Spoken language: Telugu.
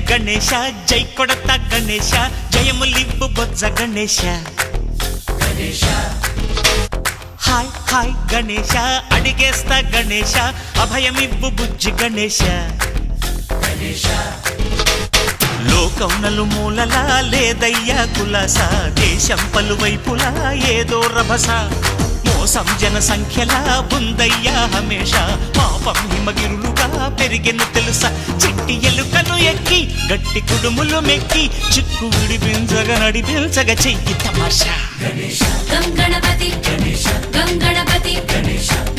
గణేశ జై కొడత గణేశ జయములివ్వు బొజ్జ గణేశ హాయ్ హాయ్ గణేశ అడిగేస్తా గణేశ అభయమివ్వు బుజ్జి గణేశ లోకం నలుమూలలా లేదయ్యా కులాస దేశం పలువైపులా ఏదో రభస మోసం జన సంఖ్యలా ఉందయ్యా హమేష పాపం హిమగిరులుగా పెరిగెను తెలుసా చిట్టి ఎలుకలు ఎక్కి గట్టి కుడుములు మెక్కి చిక్కు విడిపించగా నడిపించగా చెయ్యి తమాషా గం గణపతి గం గణపతి